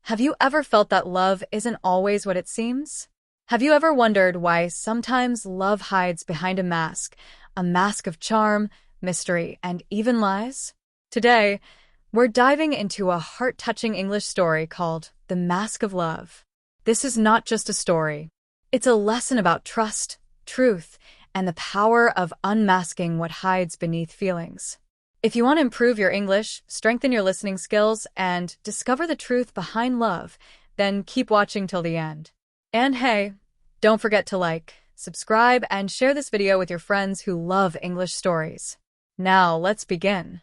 Have you ever felt that love isn't always what it seems? Have you ever wondered why sometimes love hides behind a mask of charm, mystery, and even lies? Today, we're diving into a heart-touching English story called The Mask of Love. This is not just a story. It's a lesson about trust, truth, and the power of unmasking what hides beneath feelings. If you want to improve your English, strengthen your listening skills, and discover the truth behind love, then keep watching till the end. And hey, don't forget to like, subscribe, and share this video with your friends who love English stories. Now, let's begin.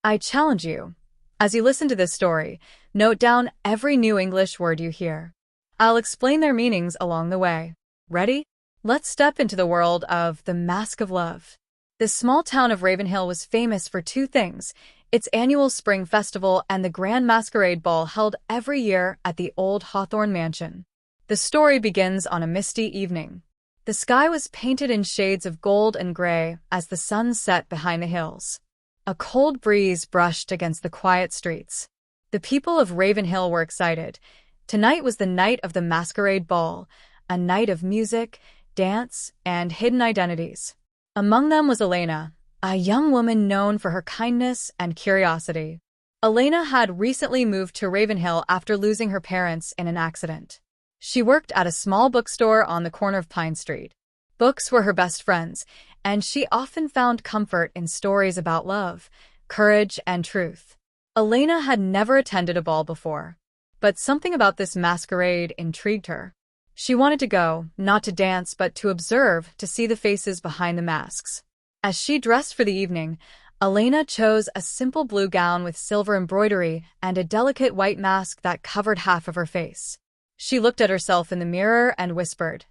I challenge you, as you listen to this story, note down every new English word you hear. I'll explain their meanings along the way. Ready? Let's step into the world of The Mask of Love. The small town of Ravenhill was famous for two things: its annual spring festival and the grand masquerade ball held every year at the old Hawthorne mansion. The story begins on a misty evening. The sky was painted in shades of gold and gray as the sun set behind the hills. A cold breeze brushed against the quiet streets. The people of Ravenhill were excited. Tonight was the night of the masquerade ball, a night of music, dance, and hidden identities. Among them was Elena, a young woman known for her kindness and curiosity. Elena had recently moved to Ravenhill after losing her parents in an accident. She worked at a small bookstore on the corner of Pine Street. Books were her best friends, and she often found comfort in stories about love, courage, and truth. Elena had never attended a ball before, but something about this masquerade intrigued her. She wanted to go, not to dance, but to observe, to see the faces behind the masks. As she dressed for the evening, Elena chose a simple blue gown with silver embroidery and a delicate white mask that covered half of her face. She looked at herself in the mirror and whispered,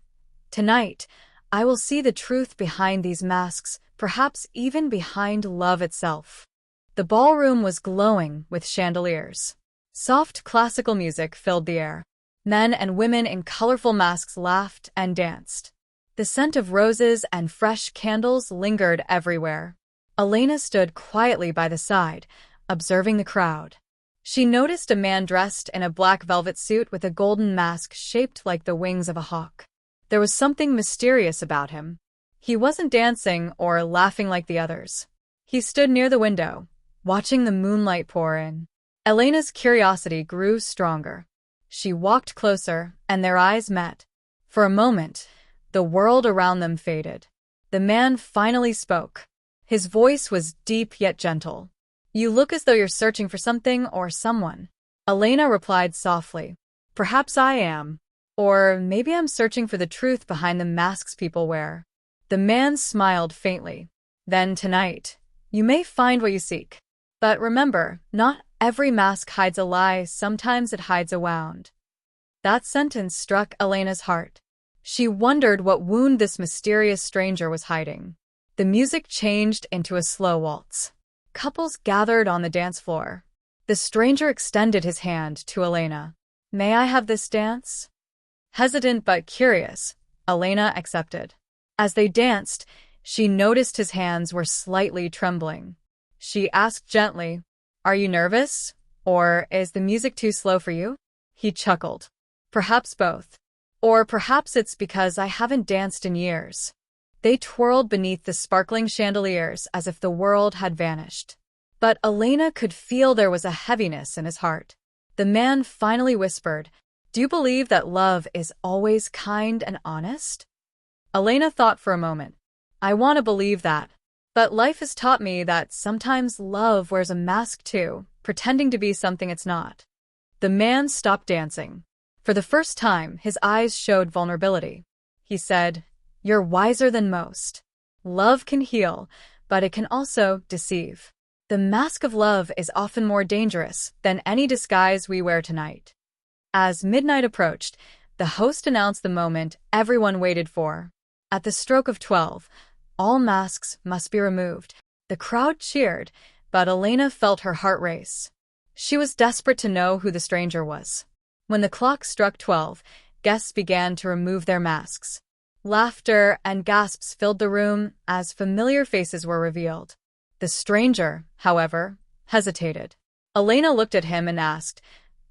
"Tonight, I will see the truth behind these masks, perhaps even behind love itself." The ballroom was glowing with chandeliers. Soft classical music filled the air. Men and women in colorful masks laughed and danced. The scent of roses and fresh candles lingered everywhere. Elena stood quietly by the side, observing the crowd. She noticed a man dressed in a black velvet suit with a golden mask shaped like the wings of a hawk. There was something mysterious about him. He wasn't dancing or laughing like the others. He stood near the window, watching the moonlight pour in. Elena's curiosity grew stronger. She walked closer, and their eyes met. For a moment, the world around them faded. The man finally spoke. His voice was deep yet gentle. "You look as though you're searching for something or someone." Elena replied softly, "Perhaps I am. Or maybe I'm searching for the truth behind the masks people wear." The man smiled faintly. "Then tonight, you may find what you seek. But remember, not every mask hides a lie, sometimes it hides a wound." That sentence struck Elena's heart. She wondered what wound this mysterious stranger was hiding. The music changed into a slow waltz. Couples gathered on the dance floor. The stranger extended his hand to Elena. "May I have this dance?" Hesitant but curious, Elena accepted. As they danced, she noticed his hands were slightly trembling. She asked gently, "Are you nervous? Or is the music too slow for you?" He chuckled. "Perhaps both. Or perhaps it's because I haven't danced in years." They twirled beneath the sparkling chandeliers as if the world had vanished. But Elena could feel there was a heaviness in his heart. The man finally whispered, "Do you believe that love is always kind and honest?" Elena thought for a moment. "I want to believe that. But life has taught me that sometimes love wears a mask too, pretending to be something it's not." The man stopped dancing. For the first time, his eyes showed vulnerability. He said, "You're wiser than most. Love can heal, but it can also deceive. The mask of love is often more dangerous than any disguise we wear tonight." As midnight approached, the host announced the moment everyone waited for. At the stroke of 12, all masks must be removed. The crowd cheered, but Elena felt her heart race. She was desperate to know who the stranger was. When the clock struck 12, guests began to remove their masks. Laughter and gasps filled the room as familiar faces were revealed. The stranger, however, hesitated. Elena looked at him and asked,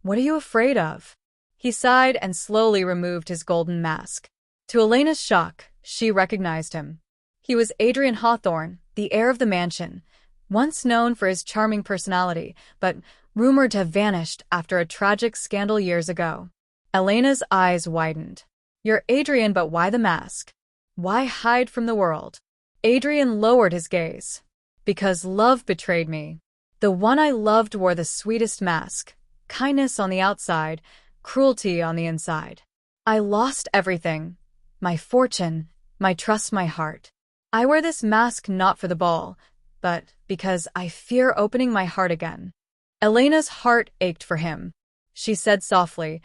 What are you afraid of? He sighed and slowly removed his golden mask. To Elena's shock, she recognized him. He was Adrian Hawthorne, the heir of the mansion, once known for his charming personality, but rumored to have vanished after a tragic scandal years ago. Elena's eyes widened. You're Adrian, but why the mask? Why hide from the world? Adrian lowered his gaze. Because love betrayed me. The one I loved wore the sweetest mask, kindness on the outside, cruelty on the inside. I lost everything. My fortune, my trust, my heart. I wear this mask not for the ball, but because I fear opening my heart again. Elena's heart ached for him. She said softly,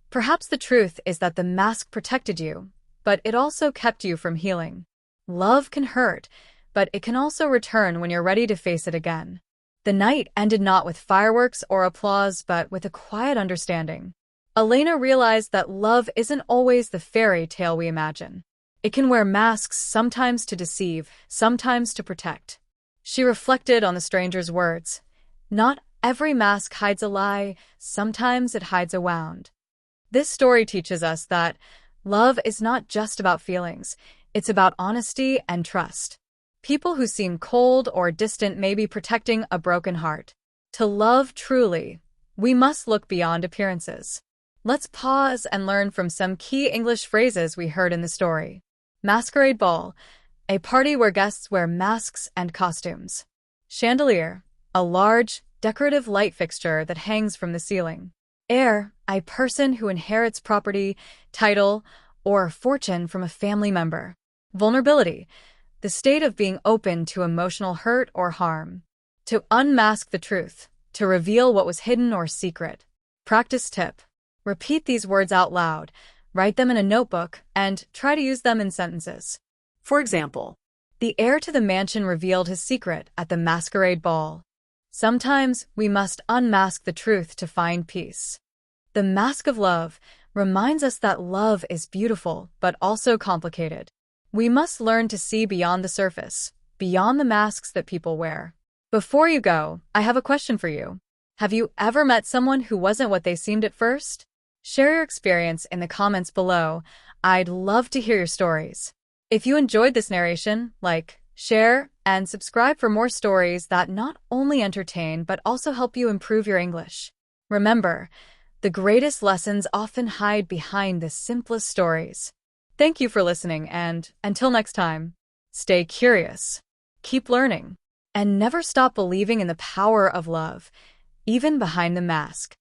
perhaps the truth is that the mask protected you, but it also kept you from healing. Love can hurt, but it can also return when you're ready to face it again. The night ended not with fireworks or applause, but with a quiet understanding. Elena realized that love isn't always the fairy tale we imagine. It can wear masks, sometimes to deceive, sometimes to protect. She reflected on the stranger's words. Not every mask hides a lie, sometimes it hides a wound. This story teaches us that love is not just about feelings, it's about honesty and trust. People who seem cold or distant may be protecting a broken heart. To love truly, we must look beyond appearances. Let's pause and learn from some key English phrases we heard in the story. Masquerade ball, a party where guests wear masks and costumes. Chandelier, a large, decorative light fixture that hangs from the ceiling. Heir, a person who inherits property, title, or fortune from a family member. Vulnerability, the state of being open to emotional hurt or harm. To unmask the truth, to reveal what was hidden or secret. Practice tip. Repeat these words out loud, write them in a notebook, and try to use them in sentences. For example, the heir to the mansion revealed his secret at the masquerade ball. Sometimes we must unmask the truth to find peace. The mask of love reminds us that love is beautiful but also complicated. We must learn to see beyond the surface, beyond the masks that people wear. Before you go, I have a question for you. Have you ever met someone who wasn't what they seemed at first? Share your experience in the comments below. I'd love to hear your stories. If you enjoyed this narration, like, share, and subscribe for more stories that not only entertain but also help you improve your English. Remember, the greatest lessons often hide behind the simplest stories. Thank you for listening, and until next time, stay curious, keep learning, and never stop believing in the power of love, even behind the mask.